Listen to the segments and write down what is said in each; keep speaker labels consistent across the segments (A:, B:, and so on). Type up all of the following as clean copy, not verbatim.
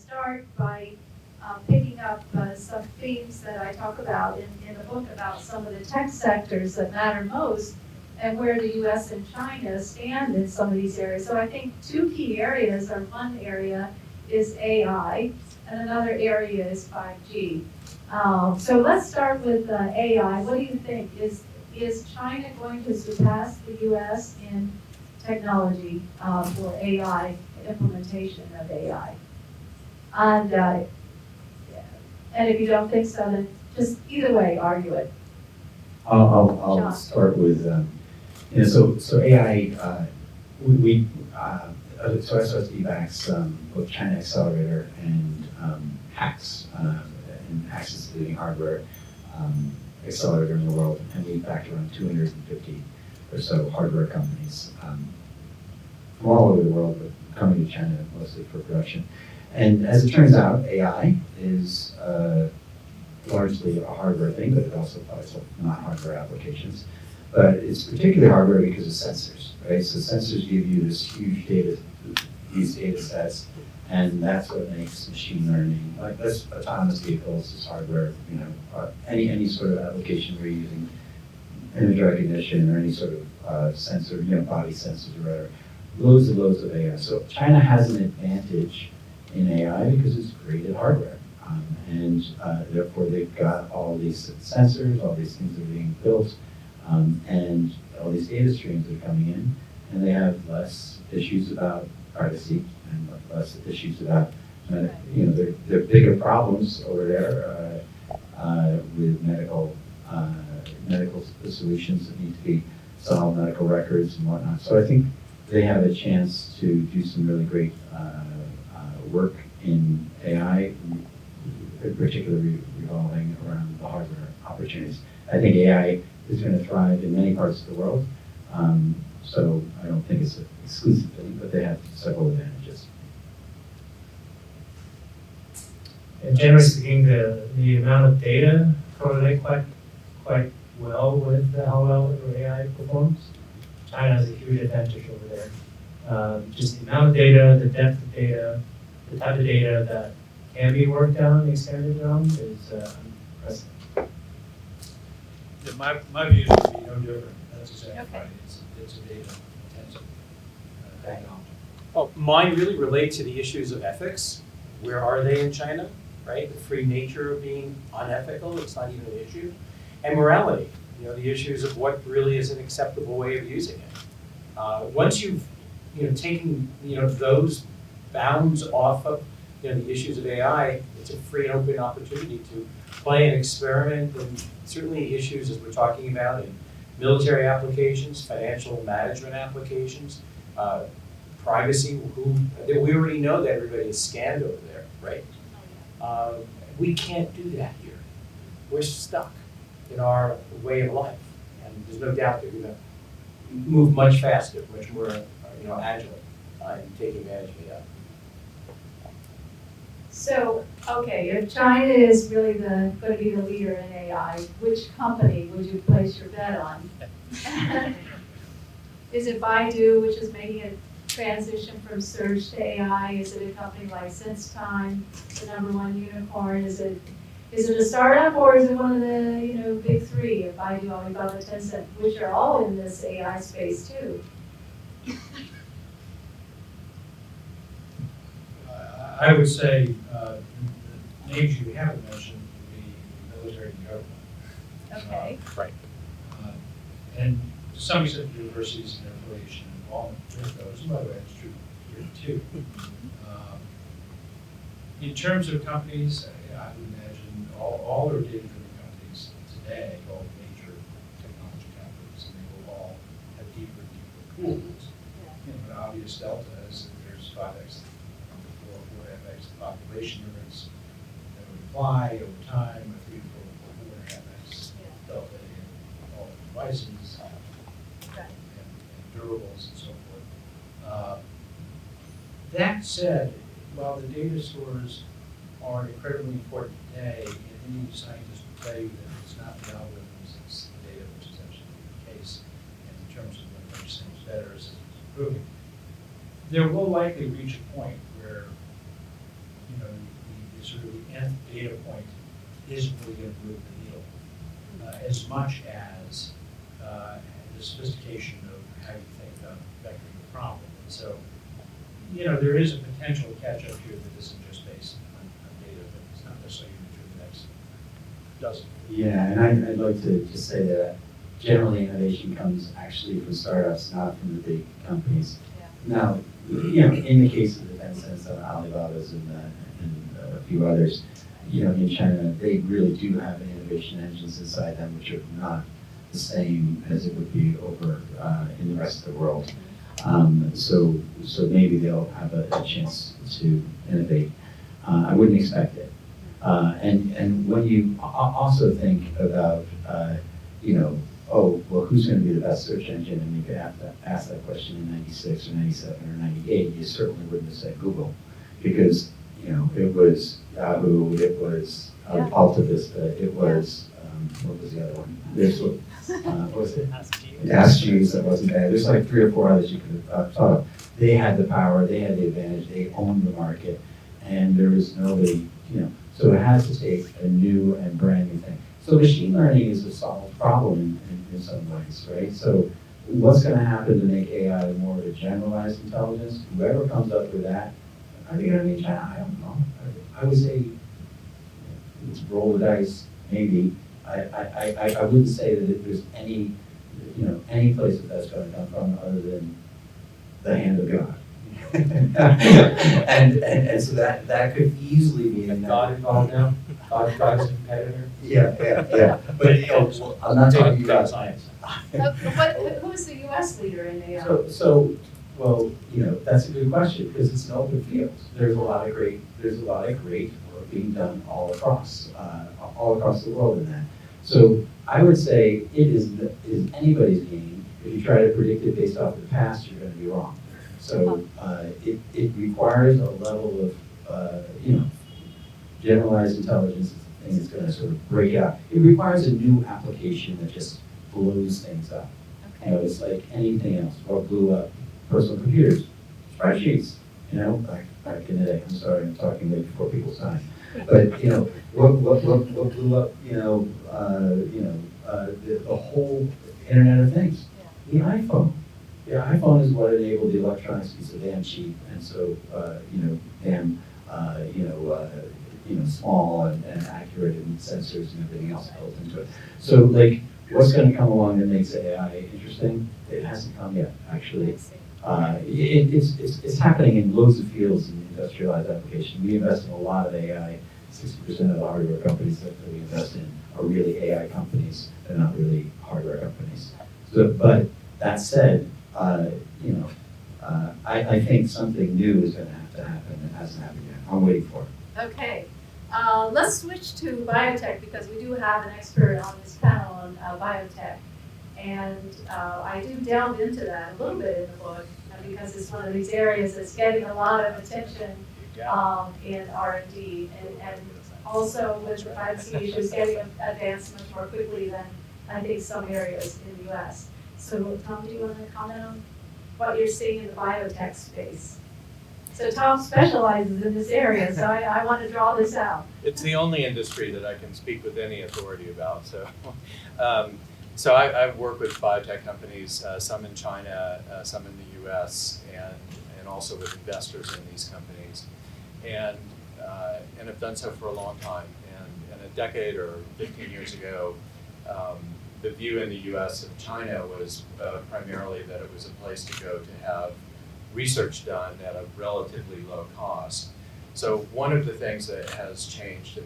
A: start by picking up some themes that I talk about in the book about some of the tech sectors that matter most and where the US and China stand in some of these areas. So I think two key areas are, one area is AI and another area is 5G. So let's start with AI. What do you think? Is China going to surpass the US in technology for AI, implementation of AI? And if you don't think so, then just either way, argue it.
B: I'll start with, so AI, so SOSV backs both China Accelerator and HACS, and HACS is the leading hardware accelerator in the world, and we backed around 250 or so hardware companies from all over the world, but coming to China mostly for production. And as it turns out, AI is largely a hardware thing, but it also applies to non-hardware applications. But it's particularly hardware because of sensors, right? So sensors give you this huge these data sets, and that's what makes machine learning, like this autonomous vehicles is hardware, any sort of application where you're using image recognition or any sort of sensor, body sensors or whatever, loads of AI. So China has an advantage in AI because it's great at hardware. And therefore they've got all these sensors, all these things that are being built, and all these data streams that are coming in, and they have less issues about privacy and less issues about, there are bigger problems over there with medical solutions that need to be solved, medical records and whatnot. So I think they have a chance to do some really great work in AI, particularly revolving around the hardware opportunities. I think AI is going to thrive in many parts of the world, so I don't think it's an exclusive thing, but they have several advantages.
C: And generally speaking, the amount of data correlate quite well with how well AI performs. China has a huge advantage over there. Just the amount of data, the depth of data, the type of data that can be worked on, expanded on, is impressive.
D: Yeah, my views would be no different. That's exactly right. It's a data-intensive technology.
E: Well, mine really relate to the issues of ethics. Where are they in China, right? The free nature of being unethical, it's not even an issue. And morality, the issues of what really is an acceptable way of using it. Once you've, taken, those bounds off of, the issues of AI, it's a free and open opportunity to play and experiment, and certainly issues as we're talking about in military applications, financial management applications, privacy, we already know that everybody is scanned over there, right? We can't do that here. We're stuck in our way of life, and there's no doubt that we're going to move much faster, much more, agile in taking advantage of AI.
A: So, okay, if China is really going to be the leader in AI, which company would you place your bet on? Is it Baidu, which is making a transition from search to AI? Is it a company like SenseTime, the #1 unicorn? Is it a startup, or is it one of the big three, Baidu, Alibaba, Tencent, which are all in this AI space too?
D: I would say the names you haven't mentioned would be military and government.
A: Okay.
E: Right.
D: And to some extent, universities and their affiliation and involvement with those. And by the way, that's true here too. In terms of companies, I would imagine all are data-driven companies today, all major technology companies, and they will all have deeper and deeper pools. An obvious delta is that there's 5x, 4x the population units that would apply over time, a 3 to 4.5x delta in all the devices and durables and so forth. That said, while the data stores are incredibly important today, and any scientist will tell you that it's not the algorithms, it's the data which is actually the case, and in terms of what makes things better as it's improving, there will likely reach a point where data point isn't really going to move the needle as much as the sophistication of how you think about vectoring the problem. And so, there is a potential catch up here that isn't just based on data, but it's not necessarily even true the next dozen.
B: Yeah, and I'd like to just say that generally innovation comes actually from startups, not from the big companies.
A: Yeah.
B: Now, in the case of the Tencents and Alibabas and a few others, in China, they really do have innovation engines inside them, which are not the same as it would be over in the rest of the world. So maybe they'll have a chance to innovate. I wouldn't expect it. And when you also think about, oh, well, who's going to be the best search engine? And you could have to ask that question in 96 or 97 or 98. You certainly wouldn't have said Google, because, it was Yahoo, it was Alta Vista, it was, what was the other one? There's what was it? Ask Jeeves, that wasn't bad. There's like 3 or 4 others you could have thought of. They had the power, they had the advantage, they owned the market, and there was nobody, so it has to take a new and brand new thing. So machine learning is a solved problem in some ways, right? So what's going to happen to make AI more of a generalized intelligence? Whoever comes up with that, are they going to be in China? I don't know. I would say let's roll the dice, maybe. I wouldn't say that if there's any place that's going to come from other than the hand of God. and so that could easily be
E: Is God involved now? God is a competitor?
B: Yeah. But I'm not talking about
E: science.
A: Who's the U.S. leader in AI?
B: Well, that's a good question, because it's an open field. There's a lot of great work being done all across the world in that. So I would say it is anybody's game. If you try to predict it based off the past, you're going to be wrong. So it requires a level of generalized intelligence is the thing that's going to sort of break out. It requires a new application that just blows things up.
A: Okay.
B: It's like anything else. What blew up personal computers, spreadsheets. Back in the day. I'm sorry, I'm talking way before people's time. But what blew up? The whole Internet of Things. The iPhone. The iPhone is what enabled the electronics to be so damn cheap and so damn small and accurate, and sensors and everything else built into it. So what's going to come along that makes AI interesting? It hasn't come yet, actually. It's happening in loads of fields in industrialized application. We invest in a lot of AI. 60% of the hardware companies that we invest in are really AI companies. They're not really hardware companies. But that said, I think something new is going to have to happen that hasn't happened yet. I'm waiting for it.
A: Okay. Let's switch to biotech, because we do have an expert on this panel on biotech. And I do delve into that a little bit in the book, because it's one of these areas that's getting a lot of attention in R&D, and also with the privacy issues getting advanced much more quickly than I think some areas in the US. So Tom, do you want to comment on what you're seeing in the biotech space? So Tom specializes in this area, so I want to draw this out.
F: It's the only industry that I can speak with any authority about. So I work with biotech companies, some in China, some in the US, and also with investors in these companies. And have done so for a long time. And a decade or 15 years ago, the view in the US of China was primarily that it was a place to go to have research done at a relatively low cost. So one of the things that has changed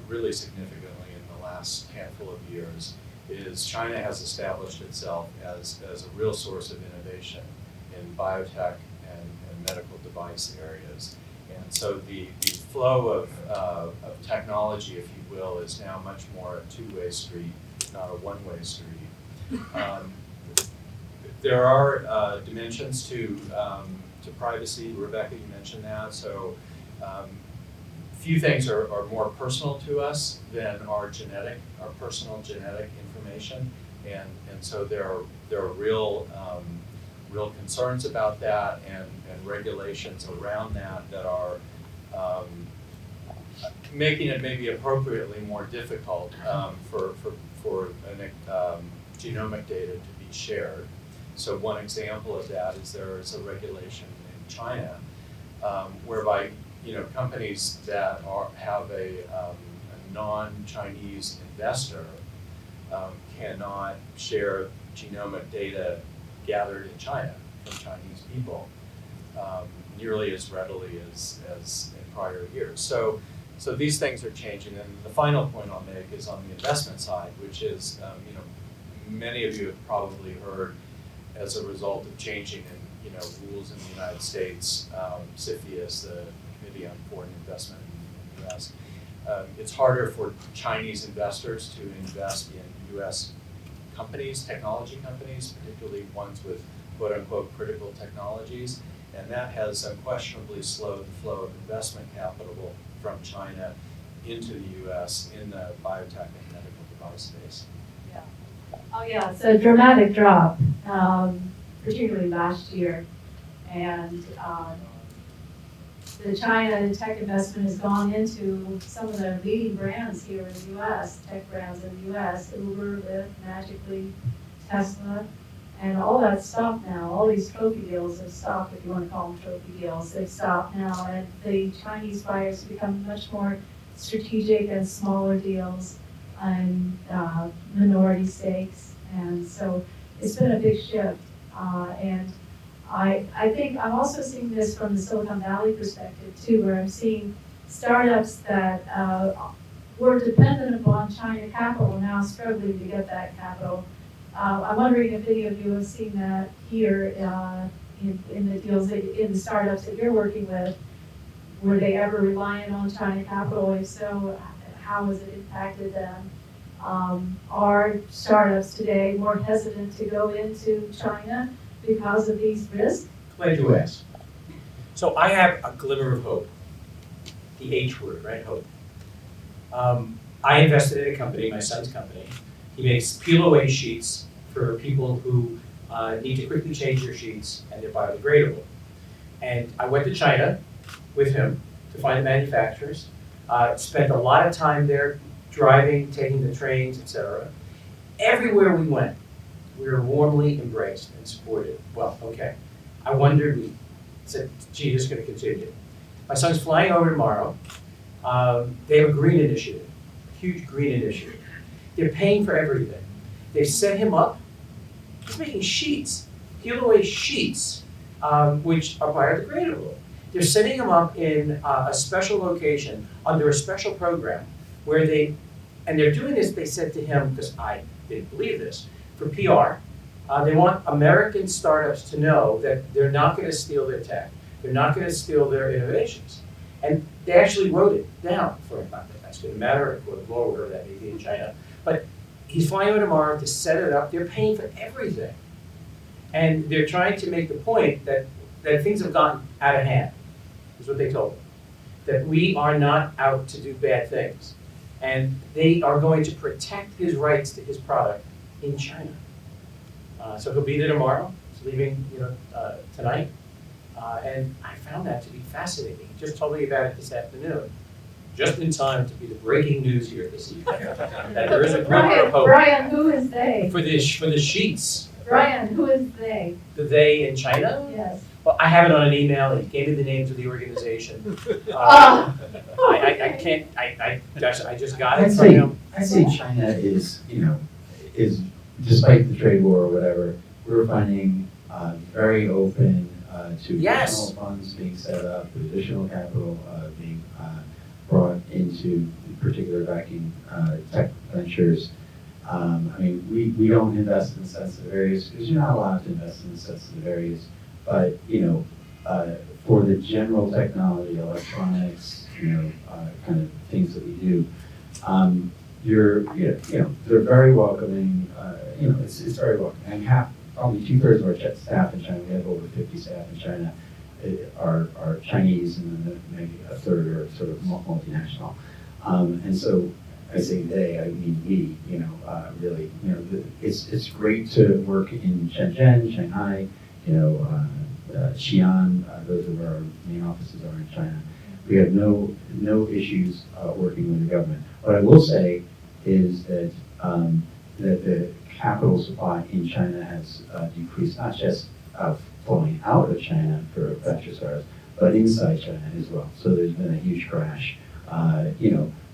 F: really significantly in the last handful of years is China has established itself as a real source of innovation in biotech and medical device areas. And so the flow of technology, if you will, is now much more a two-way street, not a one-way street. There are dimensions to privacy. Rebecca, you mentioned that. So few things are more personal to us than our personal genetic information, and so there are real concerns about that and regulations around that are making it maybe appropriately more difficult for genomic data to be shared. So one example of that is there is a regulation in China whereby companies that have a non-Chinese investor cannot share genomic data gathered in China from Chinese people nearly as readily as in prior years. So these things are changing. And the final point I'll make is on the investment side, which is, many of you have probably heard as a result of changing in rules in the United States, CFIUS, the Committee on Foreign Investment in the U.S. It's harder for Chinese investors to invest in U.S. companies, technology companies, particularly ones with quote-unquote critical technologies, and that has unquestionably slowed the flow of investment capital from China into the U.S. in the biotech and medical device space.
A: Yeah. Oh yeah, it's a dramatic drop, particularly last year. And the China tech investment has gone into some of the leading brands here in the U.S., tech brands in the U.S., Uber, Lyft, Magically, Tesla, and all that's stopped now. All these trophy deals have stopped, if you want to call them trophy deals. They've stopped now, and the Chinese buyers have become much more strategic and smaller deals and minority stakes. And so it's been a big shift. And I think I'm also seeing this from the Silicon Valley perspective too, where I'm seeing startups that were dependent upon China capital now struggling to get that capital. I'm wondering if any of you have seen that here in the deals, in the startups that you're working with. Were they ever reliant on China capital? If so, how has it impacted them? Are startups today more hesitant to go into China because of these risks?
E: Glad you asked. So I have a glimmer of hope. The H word, right? Hope. I invested in a company, my son's company. He makes peel-away sheets for people who need to quickly change their sheets, and they're biodegradable. And I went to China with him to find the manufacturers. Spent a lot of time there, driving, taking the trains, etc. Everywhere we went, we were warmly embraced and supported. Well, okay. I wondered, we said, gee, this is going to continue. My son's flying over tomorrow. They have a green initiative, a huge green initiative. They're paying for everything. They set him up. He's making sheets, peel-away sheets, which are biodegradable. They're setting him up in a special location under a special program where they're doing this, they said to him, because I didn't believe this, for PR. They want American startups to know that they're not going to steal their tech. They're not going to steal their innovations. And they actually wrote it down for him. Not that that's going to matter, or the law, whatever that may be in China. But he's flying over tomorrow to set it up. They're paying for everything. And they're trying to make the point that things have gotten out of hand, is what they told him. That we are not out to do bad things. And they are going to protect his rights to his product in China. So he'll be there tomorrow. He's leaving tonight. And I found that to be fascinating. He just told me about it this afternoon. Just in time to be the breaking news here this evening. That there is a glimmer of hope.
A: Brian, who is they?
E: For the sheets.
A: Brian, who is they?
E: The they in China?
A: Yes.
E: Well, I have it on an email, and he gave me the names of the organization. I just got it from him.
B: I'd say China is despite the trade war or whatever, we're finding very open to
E: Yes.
B: additional funds being set up, additional capital being brought into particular backing tech ventures. I mean, we don't invest in sensitive areas because you're not allowed to invest in sensitive areas. But for the general technology, electronics, kind of things that we do, they're very welcoming. It's very welcoming. And probably 2/3 of our staff in China, we have over 50 staff in China, are Chinese, and then maybe a third are sort of multinational. And so I say they, I mean we. Really, it's great to work in Shenzhen, Shanghai, Xi'an. Those are where our main offices are in China. We have no issues working with the government. What I will say is that that the capital supply in China has decreased, not just flowing out of China for venture startups, but inside China as well. So there's been a huge crash,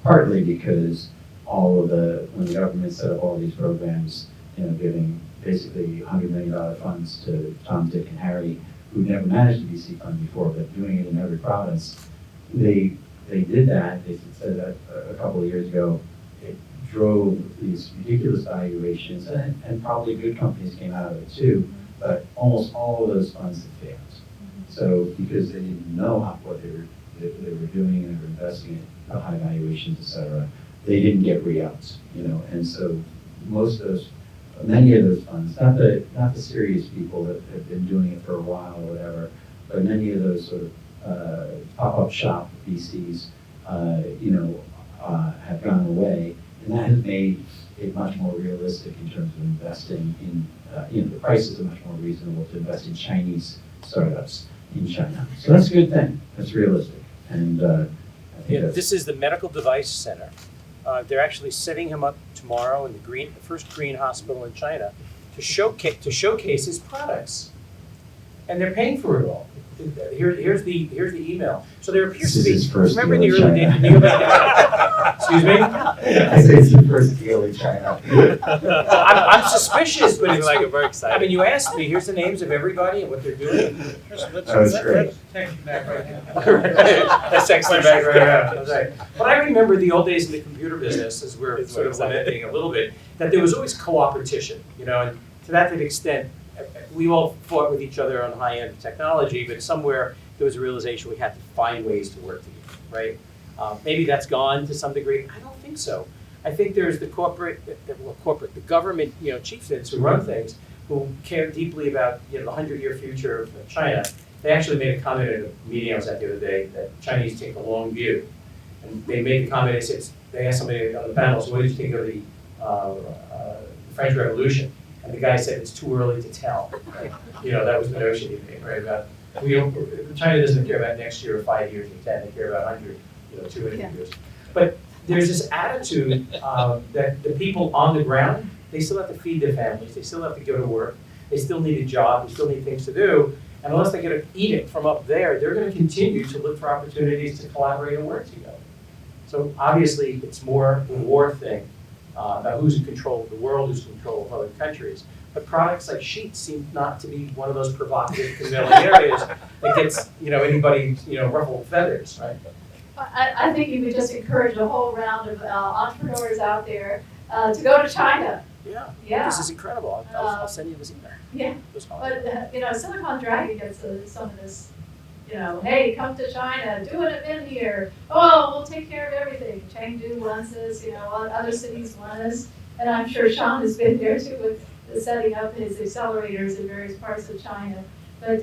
B: partly because when the government set up all these programs, giving basically $100 million funds to Tom, Dick, and Harry, who never managed to be seed funded before, but doing it in every province. They did that. They said that a couple of years ago. It drove these ridiculous valuations, and probably good companies came out of it too. But almost all of those funds have failed. So because they didn't know what they were doing and they were investing in high valuations, et cetera, they didn't get re-ups. And so many of those funds, not the serious people that have been doing it for a while or whatever, but many of those sort of pop-up shop VCs, have gone away, and that has made it much more realistic in terms of investing in, the prices are much more reasonable to invest in Chinese startups in China. So that's a good thing. That's realistic, and I think that's.
E: This is the Medical Device Center. They're actually setting him up tomorrow in the first green hospital in China to showcase his products, and they're paying for it all. Here's the email. So there appears to be.
B: This is his first
E: Remember in
B: deal
E: the
B: in
E: early
B: China.
E: days? Excuse me.
B: I say it's the first deal in China.
E: I'm suspicious, but it's
F: like we're excited.
E: I mean, you asked me. Here's the names of everybody and what they're doing.
B: That's great.
D: Text you back right now.
E: That's excellent back right now. That's right. But I remember the old days in the computer business, as we're sort of lamenting a little bit, that there was always co-opetition, and to that extent, we all fought with each other on high-end technology, but somewhere there was a realization we had to find ways to work together, right? Maybe that's gone to some degree. I don't think so. I think there's the the government, chieftains who run things, who care deeply about, the 100-year future of China. They actually made a comment at a meeting I was at the other day that Chinese take a long view. And they made the comment, they asked somebody on the panel, so what did you think of the French Revolution? And the guy said it's too early to tell. Right? That was the notion he made, right? About China doesn't care about next year or 5 years or 10, they care about 100, 200 years. But there's this attitude that the people on the ground, they still have to feed their families, they still have to go to work, they still need a job, they still need things to do, and unless they get an edict from up there, they're going to continue to look for opportunities to collaborate and work together. So obviously, it's more a war thing. About who's in control of the world, who's in control of other countries. But products like sheets seem not to be one of those provocative, compelling areas that gets, anybody, ruffled feathers, right?
A: I think you would just encourage a whole round of entrepreneurs out there to go to China.
E: Yeah.
A: Yeah.
E: This is incredible. I'll send you this email.
A: Yeah. But, Silicon Dragon gets some of this, hey, come to China, do an event here. Oh, we'll take care of everything. Chengdu wants us, other cities want us. And I'm sure Sean has been there too with setting up his accelerators in various parts of China. But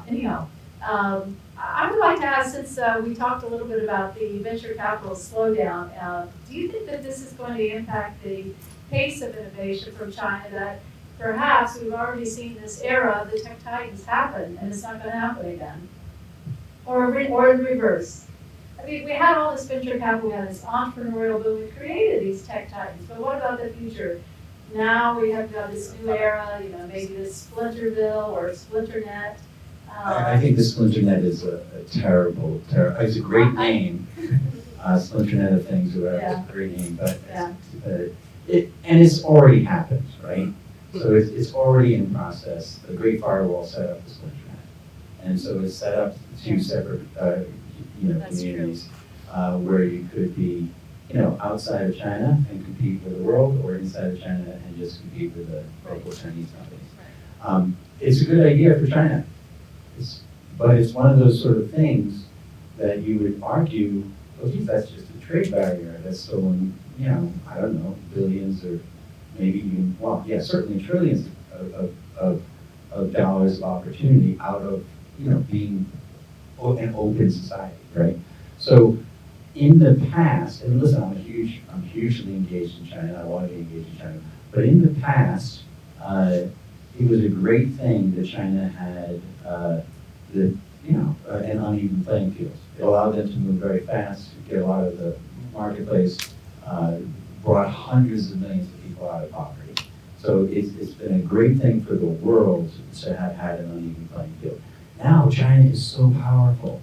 A: anyhow, I would like to ask, since we talked a little bit about the venture capital slowdown, do you think that this is going to impact the pace of innovation from China, that perhaps we've already seen this era of the tech titans happen and it's not going to happen again? Or in reverse. I mean, we had all this venture capital, we had this entrepreneurial boom, we created these tech titans, but what about the future? Now we have got this new era, maybe this Splinterville or Splinternet.
B: I think the Splinternet is a terrible, it's a great name. Splinternet of things, or whatever, it's a great name, but it's already happened, right? So it's already in process. The Great Firewall set up the Splinternet. And so it's set up two separate, communities where you could be, outside of China and compete with the world, or inside of China and just compete with the local Chinese companies. It's a good idea for China, but it's one of those sort of things that you would argue, well, geez, that's just a trade barrier that's stolen, I don't know, billions or maybe even, certainly trillions of dollars of opportunity out of being an open society, right? So in the past, and listen, I'm hugely engaged in China, I want to be engaged in China, but in the past, it was a great thing that China had the an uneven playing field. It allowed them to move very fast, get a lot of the marketplace, brought hundreds of millions of people out of poverty. So it's been a great thing for the world to have had an uneven playing field. Now China is so powerful.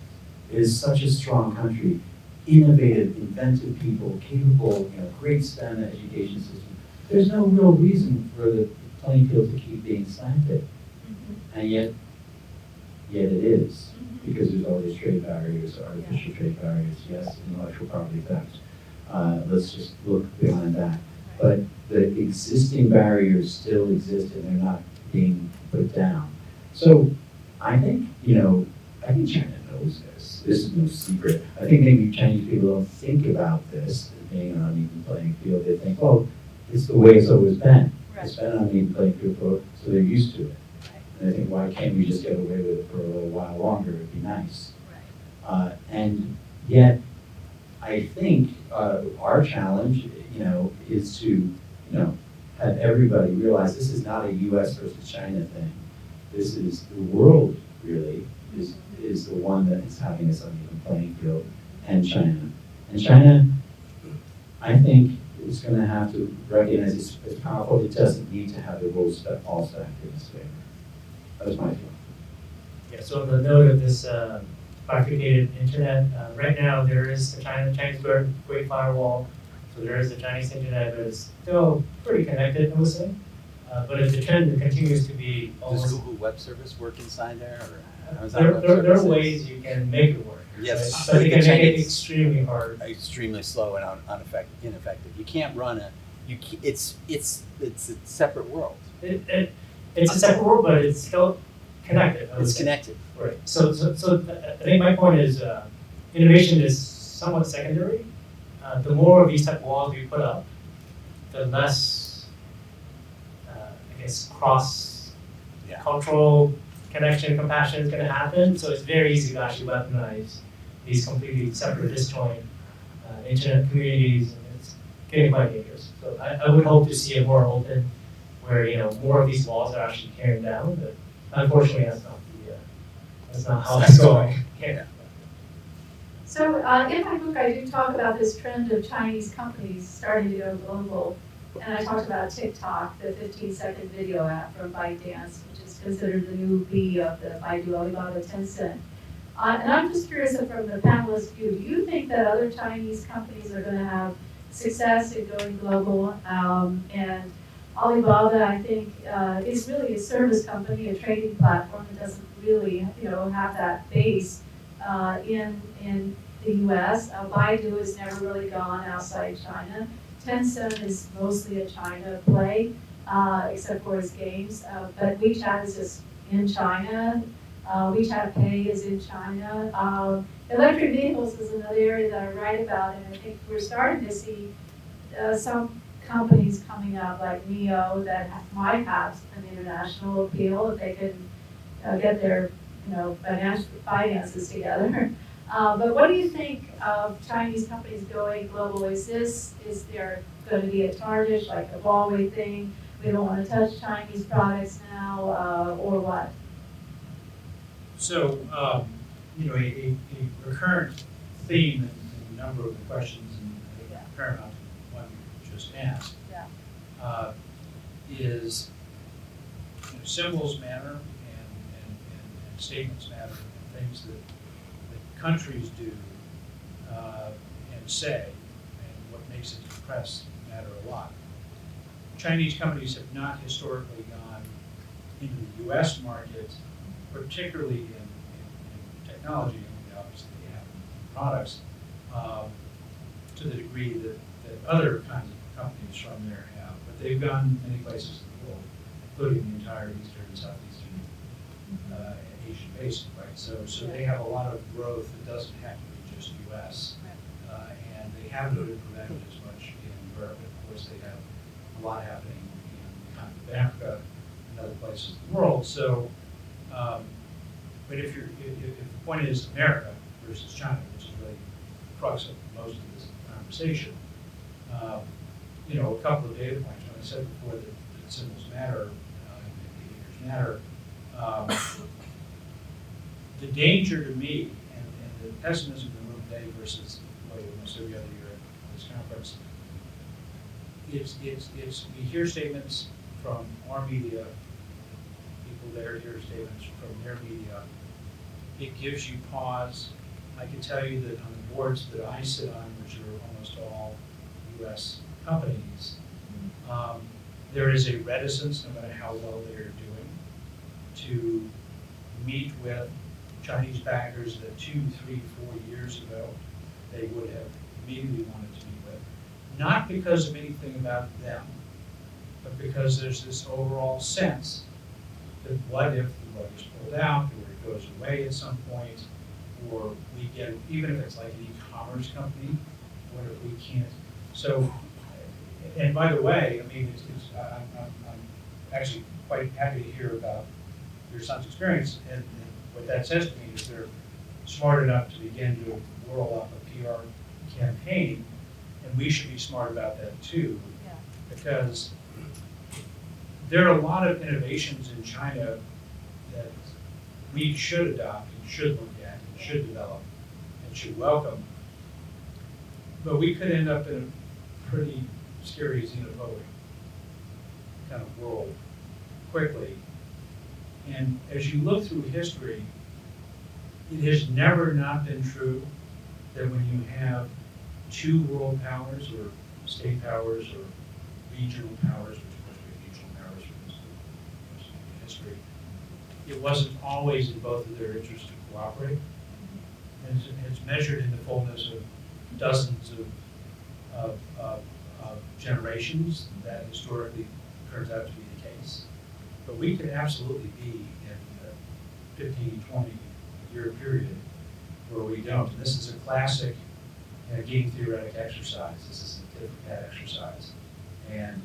B: It is such a strong country, innovative, inventive people, capable, great STEM education system. There's no real reason for the playing field to keep being slanted. And yet it is, because there's all these trade barriers, artificial trade barriers, yes, intellectual property theft. Let's just look beyond that. But the existing barriers still exist and they're not being put down. So I think, I think China knows this. This is no secret. I think maybe Chinese people don't think about this as being an uneven playing field. They think, oh, it's the way it's always been.
A: Right.
B: It's been an uneven playing field, so they're used to it. And I think, why can't we just get away with it for a little while longer? It'd be nice.
A: Right.
B: And yet, I think our challenge, is to, have everybody realize this is not a U.S. versus China thing. This is the world, really, is the one that is having this uneven playing field, and China. And China, I think, is going to have to recognize it's powerful. It doesn't need to have the rules that all stacked in its favor. That was my feeling.
C: Yeah, so on the note of this bifurcated internet, right now there is the Chinese Great Firewall, so there is the Chinese internet, but it's still pretty connected, I would say. But if the trend continues to be
G: Does
C: almost,
G: Google Web Service work inside there, or
C: there are ways you can make it work.
G: Yes,
C: right? But they can make it
G: Chinese-
C: extremely hard.
G: extremely slow and ineffective? You can't run it's a separate world.
C: It's a separate world, but it's still connected. I would
G: It's
C: say.
G: connected.
C: Right. So I think my point is innovation is somewhat secondary. The more of these type of walls we put up, the less, I guess, cross-cultural connection, compassion is going to happen. So it's very easy to actually weaponize these completely separate, disjoint internet communities, and it's getting quite dangerous. So I would hope to see it more open, where more of these walls are actually tearing down. But unfortunately, that's not how it's going. Yeah.
A: So in my book, I do talk about this trend of Chinese companies starting to go global. And I talked about TikTok, the 15-second video app from ByteDance, which is considered the new B of the Baidu, Alibaba, Tencent. And I'm just curious from the panelist view, do you think that other Chinese companies are going to have success in going global? And Alibaba, I think, is really a service company, a trading platform that doesn't really, have that base in the U.S. Baidu has never really gone outside China. Tencent is mostly a China play, except for its games. But WeChat is just in China. WeChat Pay is in China. Electric vehicles is another area that I write about, and I think we're starting to see some companies coming up like NIO that might have an international appeal if they can get their finances together. But what do you think of Chinese companies going global? Is there going to be a target, like a Huawei thing? We don't want to touch Chinese products now, or what?
D: So, a recurrent theme in a number of the questions, and I think paramount to one you just asked, is symbols matter and statements matter, and things that countries do and say, and what makes it impress matter a lot. Chinese companies have not historically gone into the U.S. market, particularly in technology, and obviously they have products, to the degree that other kinds of companies from there have. But they've gone many places in the world, including the entire Eastern and Southeastern Asian basin, right? So they have a lot of growth that doesn't have to be just U.S. And they haven't been prevented as much in Europe. Of course, they have a lot happening in the continent of Africa and other places in the world. So, but if the point is America versus China, which is really the crux of most of this conversation, a couple of data points. When I said before that symbols matter, indicators matter. the danger to me, and the pessimism in the room today versus what almost every other year at this conference, it's we hear statements from our media, people there hear statements from their media. It gives you pause. I can tell you that on the boards that I sit on, which are almost all U.S. companies, there is a reticence, no matter how well they are doing, to meet with Chinese backers that 2, 3, 4 years ago they would have immediately wanted to meet with. Not because of anything about them, but because there's this overall sense that what if the rug is pulled out, or it goes away at some point, or we get, even if it's like an e-commerce company, what if we can't? So, and by the way, I mean, I'm actually quite happy to hear about your son's experience, and what that says to me is they're smart enough to begin to whirl up a PR campaign, and we should be smart about that too, because there are a lot of innovations in China that we should adopt and should look at and should develop and should welcome, but we could end up in a pretty scary xenophobic kind of world quickly. And as you look through history, it has never not been true that when you have two world powers or state powers or regional powers, which of course we have regional powers for history, it wasn't always in both of their interests to cooperate. And it's measured in the fullness of dozens of generations. That historically turns out to be the case. But we could absolutely be in a 15, 20 year period where we don't. And this is a classic game theoretic exercise. This is a tit for tat exercise. And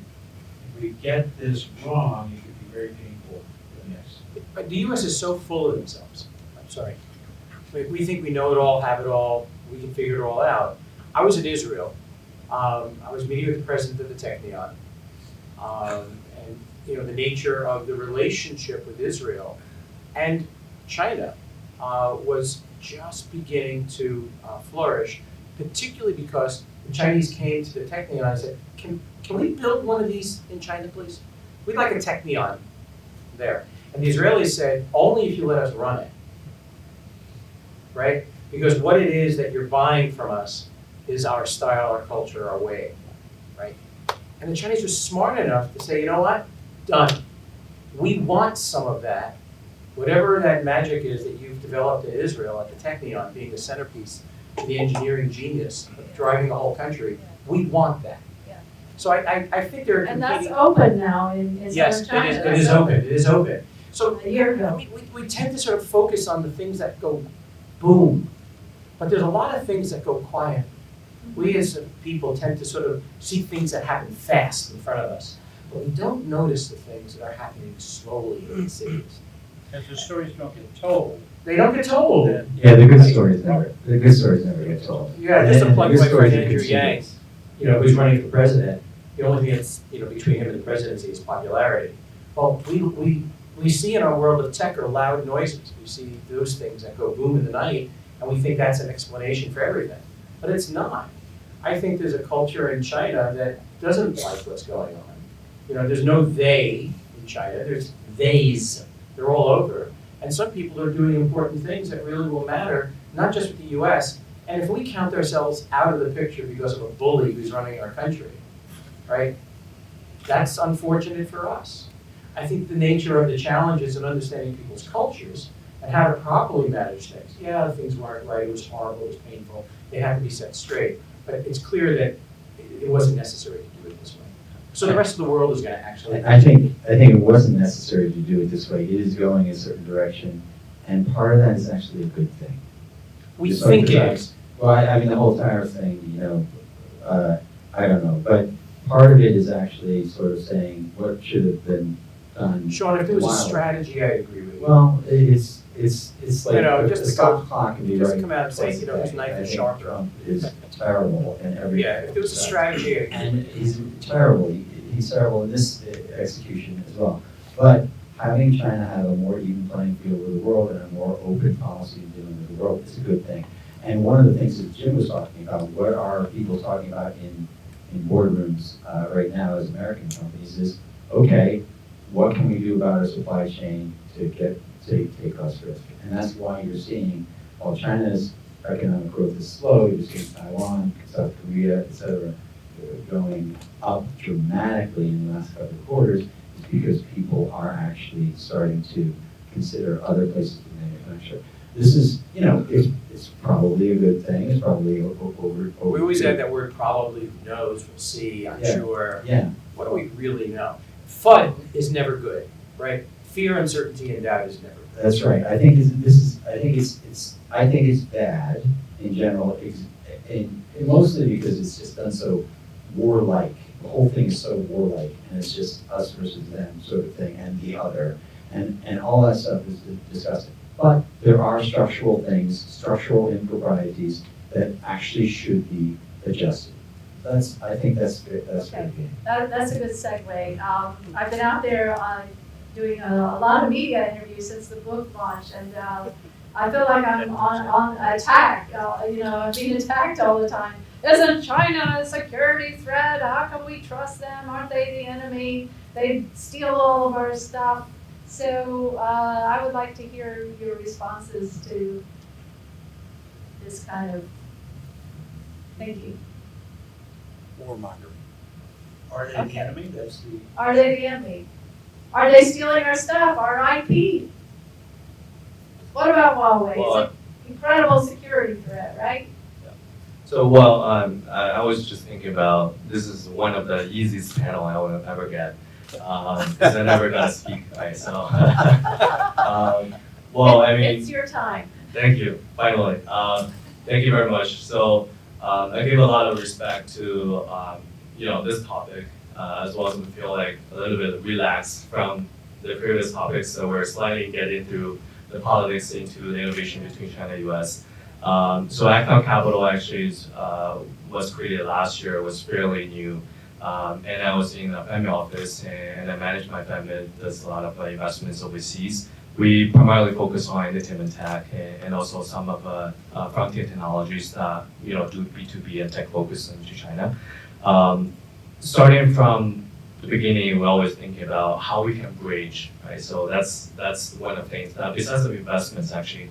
D: if we get this wrong, it could be very painful for the next.
E: But the U.S. is so full of themselves. I'm sorry. We think we know it all, have it all, we can figure it all out. I was in Israel. I was meeting with the president of the Technion. And you know, the nature of the relationship with Israel and China was just beginning to flourish, particularly because the Chinese came to the Technion and said, can we build one of these in China, please? We'd like a Technion there. And the Israelis said, only if you let us run it, right? Because what it is that you're buying from us is our style, our culture, our way, right? And the Chinese were smart enough to say, you know what? Done. We want some of that. Whatever that magic is that you've developed in Israel at the Technion, being the centerpiece of the engineering genius of driving the whole country, we want that.
A: Yeah.
E: So I think they're
A: And that's
E: competing.
A: open now in
E: Yes,
A: Southern China.
E: it is open. It is open. So
A: A year ago.
E: I mean, we tend to sort of focus on the things that go boom, but there's a lot of things that go quiet. We as people tend to sort of see things that happen fast in front of us, but we don't notice the things that are happening slowly in the cities.
D: As the stories don't get told.
E: They don't get told.
B: Yeah, the good stories never get told.
E: Yeah, just to
B: And
E: plug
B: the good
E: my
B: stories
E: friend
B: are
E: Andrew
B: concealed.
E: Yang, you know, who's running for president. The only thing that's, you know, between him and the presidency is popularity. Well, we see in our world of tech are loud noises. We see those things that go boom in the night, and we think that's an explanation for everything. But it's not. I think there's a culture in China that doesn't like what's going on. You know, there's no they in China, there's theys. They're all over. And some people are doing important things that really will matter, not just with the US. And if we count ourselves out of the picture because of a bully who's running our country, right? That's unfortunate for us. I think the nature of the challenge is in understanding people's cultures and how to properly manage things. Yeah, things weren't right, it was horrible, it was painful, they have to be set straight. But it's clear that it wasn't necessary to do it this way. So the rest of the world is going to actually.
B: I think it wasn't necessary to do it this way. It is going a certain direction, and part of that is actually a good thing.
E: We
B: Just
E: think
B: like
E: it
B: the
E: is.
B: Well, I mean, the whole tariff thing, you know, I don't know, but part of it is actually sort of saying what should have been done.
E: Sean, if there was a
B: while.
E: strategy, I agree with you.
B: Well, it's like
E: You know,
B: a
E: just to
B: stop clock and be
E: just
B: right.
E: come out and say,
B: twice
E: you
B: a
E: know, his
B: day.
E: knife
B: I
E: is
B: think
E: sharper.
B: Trump is terrible in every.
E: Yeah, if there was a strategy, I agree.
B: And he's terrible. He's terrible in this execution as well. But having China have a more even playing field with the world and a more open policy in dealing with the world is a good thing. And one of the things that Jim was talking about, what are people talking about in boardrooms right now as American companies is, okay, what can we do about our supply chain to take less risk? And that's why you're seeing, while China's economic growth is slow, you're seeing Taiwan, South Korea, et cetera, going up dramatically in the last couple of quarters, is because people are actually starting to consider other places to manufacture. This is, you know, it's probably a good thing. It's probably over.
E: We always add that word probably, who knows, we'll see, I'm sure.
B: Yeah.
E: What do we really know? FUD is never good, right? Fear, uncertainty, and doubt is never good.
B: That's right. I think I think it's bad in general, and mostly because it's just done so warlike. The whole thing is so warlike, and it's just us versus them sort of thing, and the other, and all that stuff is disgusting. But there are structural things, structural improprieties that actually should be adjusted. I think that's good. That's
A: Okay.
B: good.
A: That's a good segue. I've been out there doing a lot of media interviews since the book launched, and I feel like I'm on attack. You know, I'm being attacked all the time. Isn't China a security threat? How can we trust them? Aren't they the enemy? They steal all of our stuff. So I would like to hear your responses to this kind of thinking.
G: Warmongering.
D: Are they the enemy? That's the.
A: Are they the enemy? Are they stealing our stuff, our IP? What about Huawei?
H: Well,
A: It's an incredible security threat, right?
H: So, well, I was just thinking about, this is one of the easiest panel I will ever get, because I never got to speak, right, so. Well, I mean.
A: It's your time.
H: Thank you, finally. Thank you very much. So, I give a lot of respect to, you know, this topic, as well as we feel like a little bit relaxed from the previous topics, so we're slightly getting through the politics into the innovation between China and US. So Accathon Capital actually was created last year, was fairly new. And I was in a family office and I managed my family, does a lot of investments overseas. We primarily focus on entertainment tech and also some of frontier technologies that, you know, do B2B and tech focus into China. Starting from the beginning, we're always thinking about how we can bridge, right? So that's one of the things. Besides the investments, actually,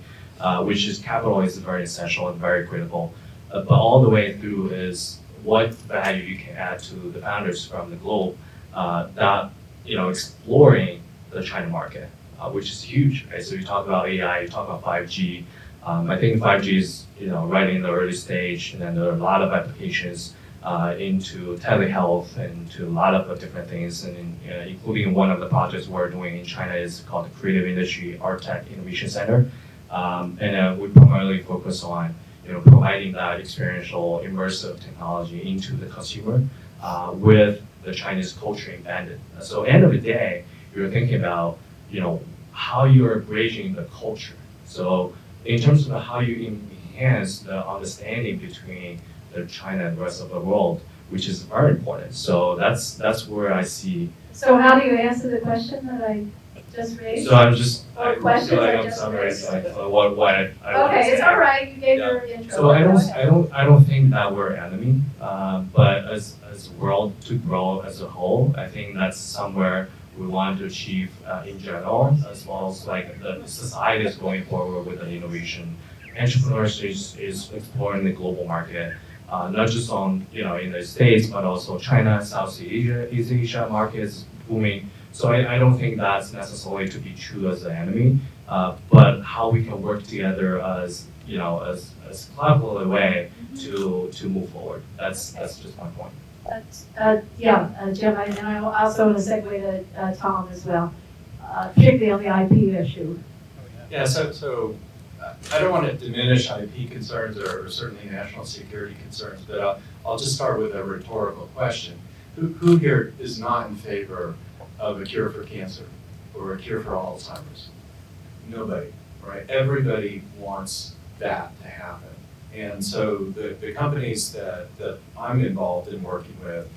H: which is capital is very essential and very critical. But all the way through is what value you can add to the founders from the globe that, you know, exploring the China market, which is huge, right? So you talk about AI, you talk about 5G. I think 5G is, you know, right in the early stage, and then there are a lot of applications into telehealth and to a lot of different things, and including one of the projects we're doing in China is called the Creative Industry Art Tech Innovation Center. And we primarily focus on, you know, providing that experiential, immersive technology into the consumer with the Chinese culture embedded. So end of the day, you're thinking about, you know, how you're bridging the culture. So in terms of how you enhance the understanding between the China and the rest of the world, which is very important. So that's where I see.
A: So how do you answer the question that I just raised?
H: So I'm just,
A: Or
H: I
A: questions
H: feel like
A: I
H: I'm
A: just
H: summarizing
A: raised.
H: like what I
A: Okay, it's all right, you gave
H: Yeah.
A: your intro.
H: So I
A: Go ahead.
H: don't think that we're enemy, but as a world to grow as a whole, I think that's somewhere we want to achieve in general, as well as like the society is going forward with the innovation. Entrepreneurship is exploring the global market, not just on, you know, in the States, but also China, South Asia, East Asia markets booming. So I don't think that's necessarily to be true as an enemy, but how we can work together as, you know, as collaborative way to move forward. That's just my point.
A: Jim, and I also want to segue to Tom as well, particularly on the IP issue.
F: Yeah, so I don't want to diminish IP concerns or certainly national security concerns, but I'll just start with a rhetorical question. Who here is not in favor of a cure for cancer or a cure for Alzheimer's? Nobody, right? Everybody wants that to happen. And so the companies that I'm involved in working with,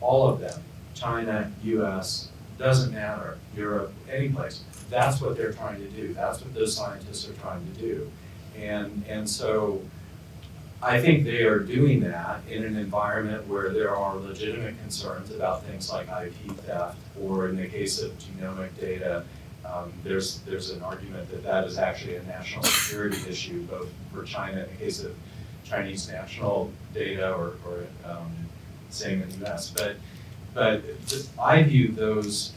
F: all of them, China, US,
D: doesn't matter, Europe, any place. That's what they're trying to do. That's what those scientists are trying to do. And so I think they are doing that in an environment where there are legitimate concerns about things like IP theft, or in the case of genomic data, there's an argument that that is actually a national security issue, both for China in the case of Chinese national data, or same in the US. But I view those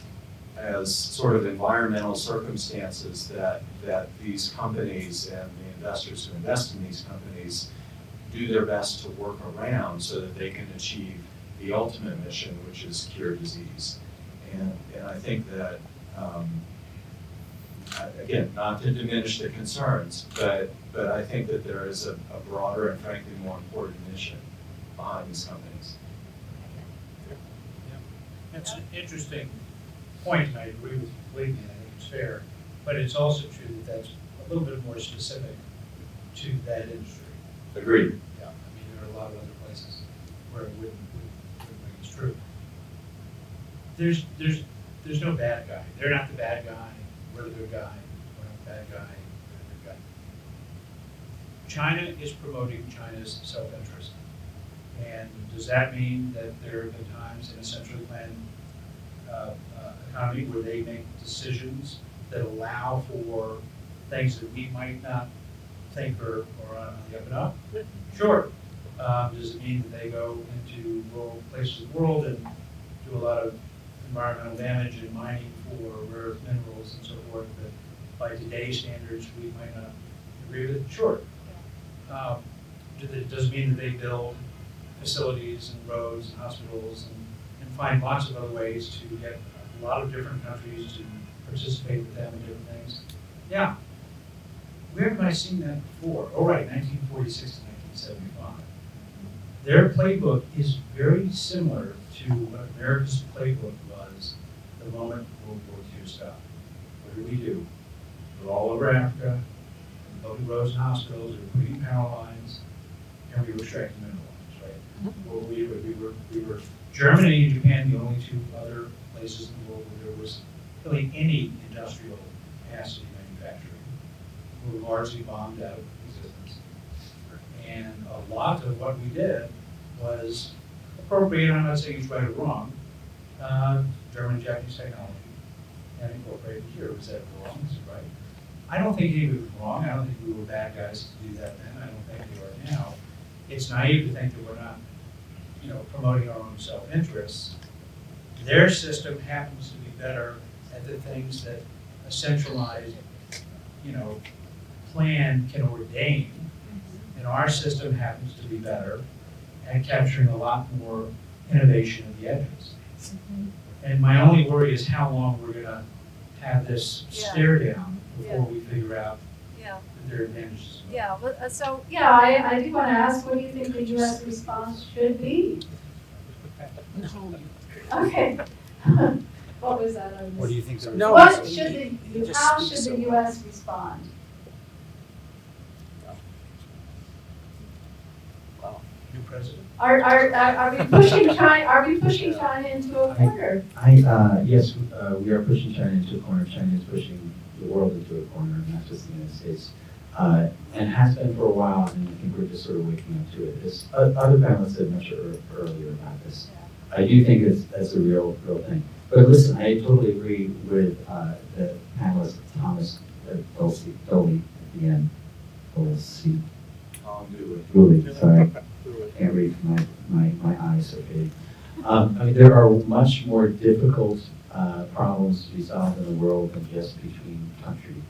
D: as sort of environmental circumstances that these companies and the investors who invest in these companies do their best to work around so that they can achieve the ultimate mission, which is cure disease. And I think that, again, not to diminish the concerns, but I think that there is a broader and frankly more important mission behind these companies. That's an interesting point, and I agree with you completely, and I think it's fair, but it's also true that that's a little bit more specific to that industry.
H: Agreed.
D: Yeah, I mean, there are a lot of other places where it wouldn't make it true. There's no bad guy. They're not the bad guy. We're the good guy. We're not the bad guy. We're the good guy. China is promoting China's self-interest. And does that mean that there have been times in a centrally planned economy where they make decisions that allow for things that we might not think are on the up and up? Sure. Does it mean that they go into rural places of the world and do a lot of environmental damage and mining for rare earth minerals and so forth that by today's standards we might not agree with? Sure. Does it mean that they build facilities and roads and hospitals and find lots of other ways to get a lot of different countries to participate with them in different things? Yeah. Where have I seen that before? Oh, right, 1946 to 1975. Their playbook is very similar to what America's playbook was the moment World War II stopped. What did we do? We were all over Africa, we were building roads and hospitals, we were putting power lines, and we were extracting minerals, right? Well, we were Germany and Japan, the only two other places in the world where there was really any industrial capacity manufacturing. We were largely bombed out of existence. And a lot of what we did was appropriate, I'm not saying it's right or wrong, German and Japanese technology, and incorporate it here. Was that wrong? Is it right? I don't think any of it was wrong. I don't think we were bad guys to do that then. I don't think we are now. It's naive to think that we're not, promoting our own self-interests. Their system happens to be better at the things that a centralized, plan can ordain, and our system happens to be better at capturing a lot more innovation at the edges. And my only worry is how long we're going to have this stare down before we figure out that there are advantages.
A: Yeah, but, I do want to ask, what do you think the U.S. response should be? Okay. What was that?
G: What do you think?
A: How should the U.S. respond?
D: New president?
A: Are we pushing China? Are we pushing China into a corner?
B: Yes, we are pushing China into a corner. China is pushing the world into a corner, not just the United States, and has been for a while. And I think we're just sort of waking up to it. As other panelists said much earlier about this, I do think that's a real thing. But listen, I totally agree with the panelist Thomas Duley at the end. Duley, sorry. Can't read my eyes so big. There are much more difficult problems to be solved in the world than just between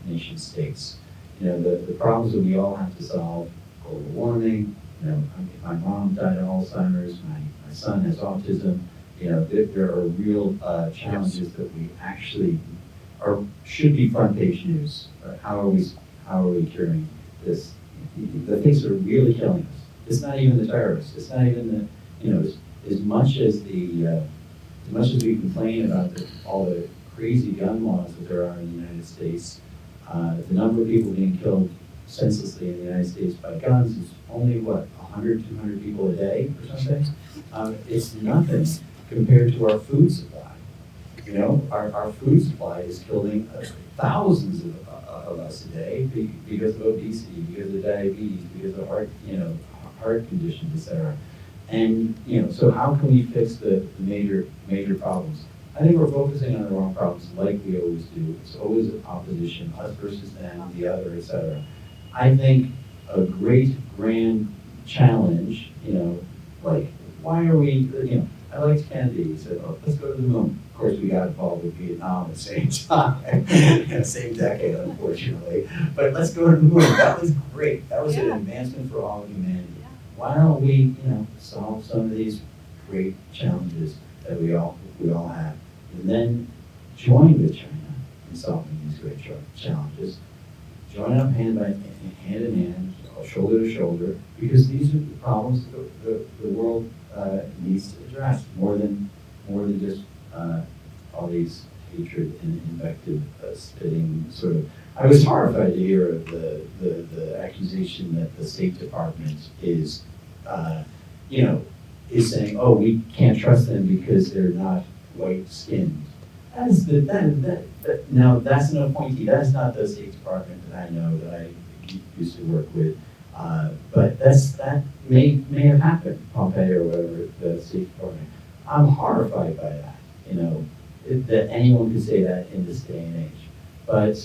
B: nation states. The problems that we all have to solve: global warming. My mom died of Alzheimer's. My son has autism. There are real challenges that we actually should be front page news. How are we curing this? The things that are really killing us. It's not even the terrorists. It's not even as much as we complain about all the crazy gun laws that there are in the United States. The number of people being killed senselessly in the United States by guns is only 100, 200 people a day or something. It's nothing compared to our food supply. You know, our food supply is killing thousands of us a day because of obesity, because of diabetes, because of heart conditions, et cetera. And, you know, so how can we fix the major problems? I think we're focusing on the wrong problems like we always do. It's always opposition, us versus them, the other, et cetera. I think a great grand challenge, you know, like, why are we, you know, I liked Kennedy, he said, oh, let's go to the moon. Of course, we got involved with Vietnam at the same time, same decade, unfortunately. But let's go to the moon. That was great. That was an advancement for all of humanity. Why don't we, you know, solve some of these great challenges that we all have, and then join with China in solving these great challenges. Join up hand in hand, shoulder to shoulder, because these are the problems the world needs to address more than just all these hatred and invective spitting sort of. I was horrified to hear of the accusation that the State Department is saying, oh, we can't trust them because they're not white-skinned. Now that's an appointee. That's not the State Department that I know that I used to work with. But that may have happened, Pompeo or whatever, the State Department. I'm horrified by that, you know, that anyone could say that in this day and age. But,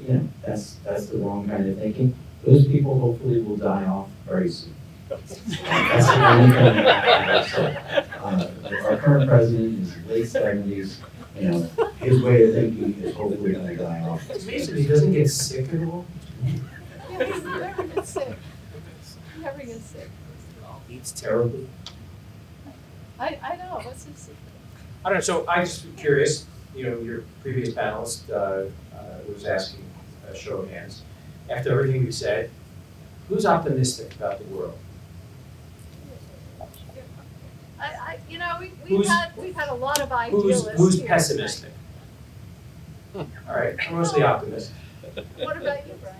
B: you know, that's the wrong kind of thinking. Those people hopefully will die off very soon. That's the only thing I will say. Our current president is late 70s. You know, his way of thinking is hopefully going to die off.
E: It's amazing, he doesn't get sick at all.
A: Yeah, he never gets sick. He never gets sick.
E: Eats terribly.
A: I know, what's his secret?
E: I don't know, so I'm just curious, you know, your previous panelist was asking a show of hands. After everything we said, who's optimistic about the world?
A: You know, we've had a lot of
E: Who's
A: idealists here
E: pessimistic? All right, I'm mostly optimistic.
A: tonight. What about you, Brian?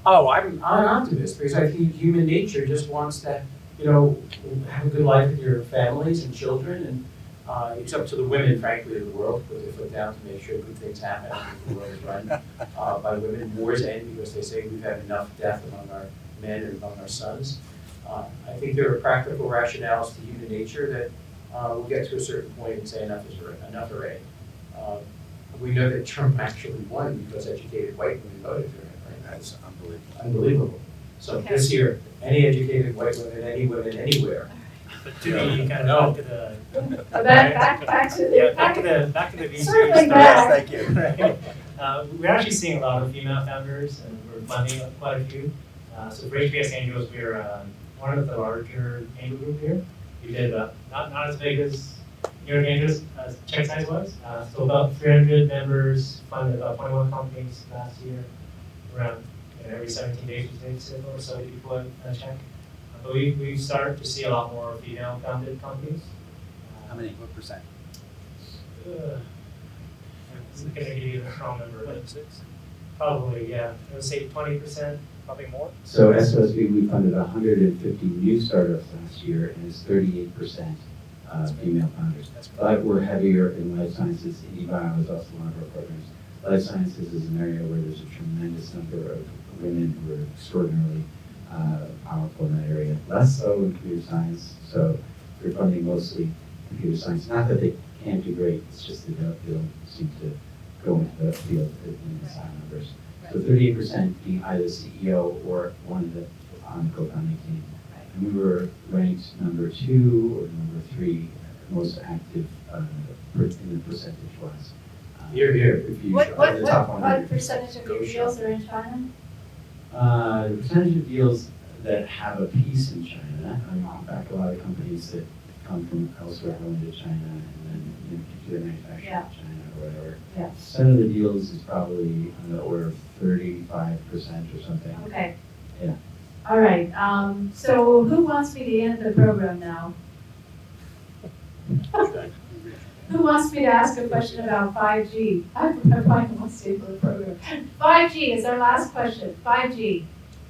E: Oh, I'm an optimist because I think human nature just wants to, you know, have a good life with your families and children, and it's up to the women, frankly, of the world to put their foot down to make sure good things happen. I think the world is run by women. Wars end because they say we've had enough death among our men and among our sons. I think there are practical rationales to human nature that we'll get to a certain point and say enough is enough already. We know that Trump actually won because educated white women voted for him, right?
G: That's unbelievable.
E: Unbelievable. So
A: Okay.
E: this year, any educated white women, any women, anywhere.
C: But to be kind of back to the
A: Back to the.
C: back to the VC.
A: Circling back.
G: Yes, thank you.
C: Right. We're actually seeing a lot of female founders, and we're funding quite a few. So for HBS Angels, we're one of the larger angel group here. We did not as big as New York Angels as check size was. So about 300 members, funded about 21 companies last year. Around every 17 days we did or so people a check. But we started to see a lot more female founded companies.
G: How many? What percent?
C: I'm gonna give you the wrong number, but probably, yeah. I would say 20%, probably more.
B: So SOSV, we funded 150 new startups last year, and it's 38% female founders. But we're heavier in life sciences. IndieBio is also one of our partners. Life sciences is an area where there's a tremendous number of women who are extraordinarily powerful in that area. Less so in computer science, so we're funding mostly computer science. Not that they can't do great, it's just that they don't seem to go into the field in the high numbers. So 38% being either CEO or one of the on the co-founding team. And we were ranked number 2 or number 3 most active in the percentage-wise.
E: Here.
B: If you
A: What
B: the top 100.
A: percentage of your deals are in China?
B: The percentage of deals that have a piece in China, I mean, in fact, a lot of companies that come from elsewhere go into China and then do their manufacturing
A: Yeah.
B: in China or whatever.
A: Yeah.
B: Some of the deals is probably on the order of 35% or something.
A: Okay.
B: Yeah.
A: All right, so who wants me to end the program now? Who wants me to ask a question about 5G? Brian wants to end the program. 5G is our last question. 5G,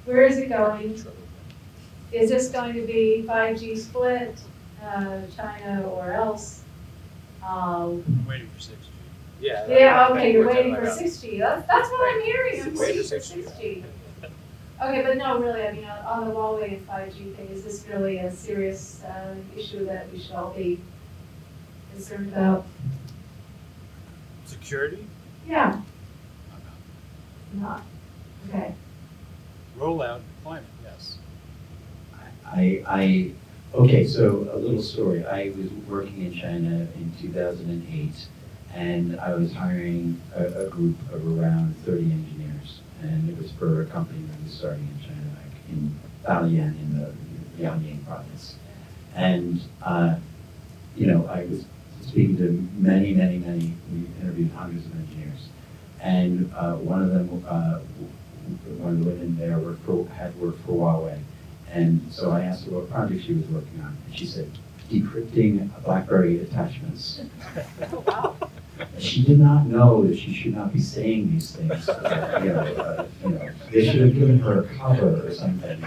A: where is it going? Is this going to be 5G split, China or else?
D: I'm waiting for 6G.
F: Yeah.
A: Yeah,
F: I
A: okay,
F: think
A: you're
F: we're
A: waiting for
F: talking about-
A: 6G, that's what I'm hearing, I'm
F: 6G.
A: waiting for
F: 6G.
A: 6G. Okay, but no, really, I mean, on the Huawei and 5G thing, is this really a serious issue that we should all be concerned about?
D: Security?
A: Yeah,
D: I'm not.
A: not, okay.
D: Rollout, deployment, yes.
B: Okay, so a little story. I was working in China in 2008, and I was hiring a group of around 30 engineers, and it was for a company that was starting in China, like in Dalian, in the Liaoning province. And, you know, I was speaking to many, we interviewed hundreds of engineers. And one of them, one of the women there had worked for Huawei. And so I asked her what project she was working on, and she said, decrypting BlackBerry attachments. She did not know that she should not be saying these things. They should have given her a cover or something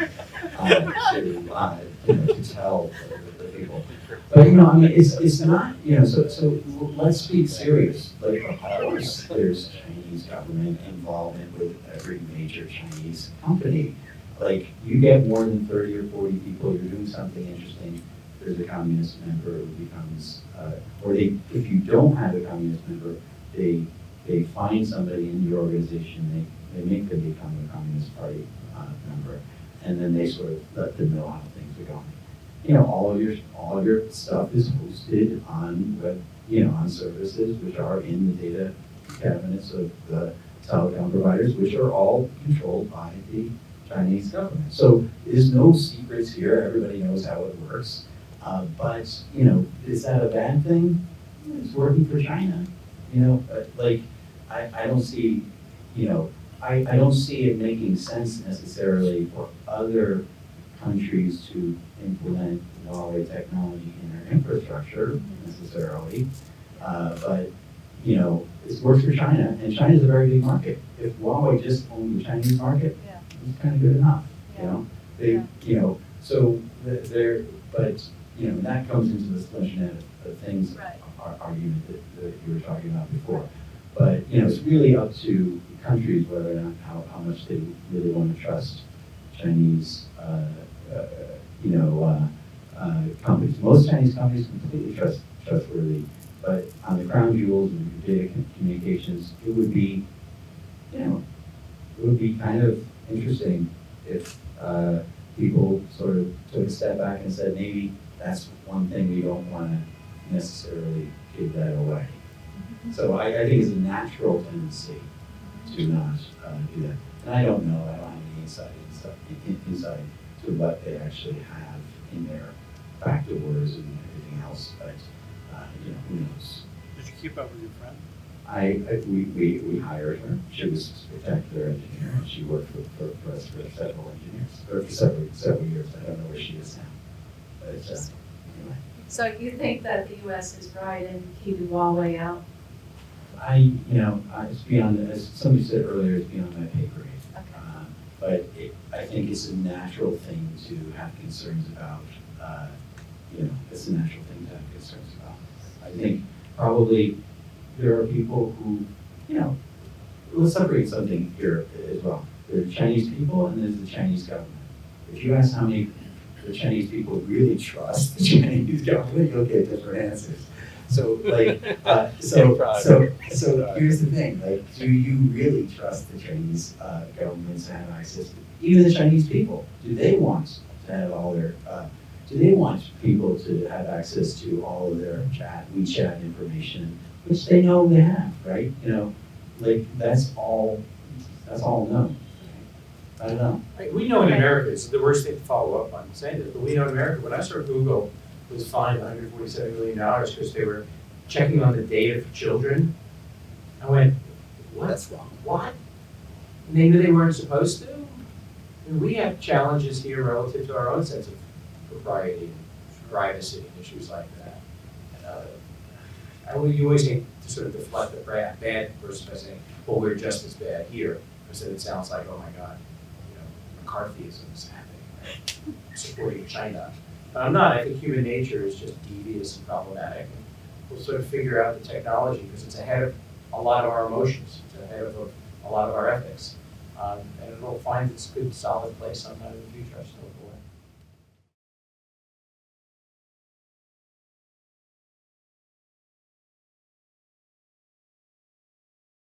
B: to tell the people. But I mean, it's not, so let's be serious. Like, of course, there's Chinese government involvement with every major Chinese company. Like, you get more than 30 or 40 people, you're doing something interesting, there's a communist member who becomes, if you don't have a communist member, they find somebody in the organization, they make them become a Communist Party member, and then they sort of let them know how things are going. All of your stuff is hosted on web, on services which are in the data cabinets of the telecom providers, which are all controlled by the Chinese government. So there's no secrets here. Everybody knows how it works. But is that a bad thing? It's working for China. I don't see, I don't see it making sense necessarily for other countries to implement Huawei technology in their infrastructure necessarily. But it works for China, and China's a very big market. If Huawei just owned the Chinese market, it's kind of good enough. So but that comes into the solution of things, argument that you were talking about before. But it's really up to countries whether or not how much they really want to trust Chinese companies. Most Chinese companies completely trustworthy, but on the crown jewels and data communications, it would be kind of interesting if people sort of took a step back and said, maybe that's one thing we don't want to necessarily give that away. So I think it's a natural tendency to not do that. And I don't know, I don't have any insight to what they actually have in their back doors and everything else, but who knows?
D: Did you keep up with your friend?
B: We hired her. She was a spectacular engineer, and she worked for us for several years. I don't know where she is now, but anyway.
A: So you think that the US is right in keeping Huawei out?
B: It's beyond, as somebody said earlier, it's beyond my pay grade.
A: Okay.
B: But I think it's a natural thing to have concerns about. It's a natural thing to have concerns about. I think probably there are people who, let's separate something here as well. There are Chinese people and there's the Chinese government. If you ask how many the Chinese people really trust the Chinese government, you'll get different answers. So so here's the thing, do you really trust the Chinese government to have access to, even the Chinese people? Do they want to have all their, do they want people to have access to all of their WeChat information, which they know they have, right? That's all known. I don't know.
E: We know in America, it's the worst thing to follow up on saying this, but we know in America, when I saw Google was fined $147 million because they were checking on the data for children, I went, what?
G: That's wrong.
E: What? Maybe they weren't supposed to? I mean, we have challenges here relative to our own sense of propriety and privacy and issues like that. You always need to sort of deflect the bad person by saying, well, we're just as bad here, because then it sounds like, oh my God, McCarthyism is happening, right? Supporting China. But I'm not. I think human nature is just devious and problematic. we'll sort of figure out the technology, because it's ahead of a lot of our emotions, it's ahead of a lot of our ethics. And it'll find its good solid place sometime in the future, I still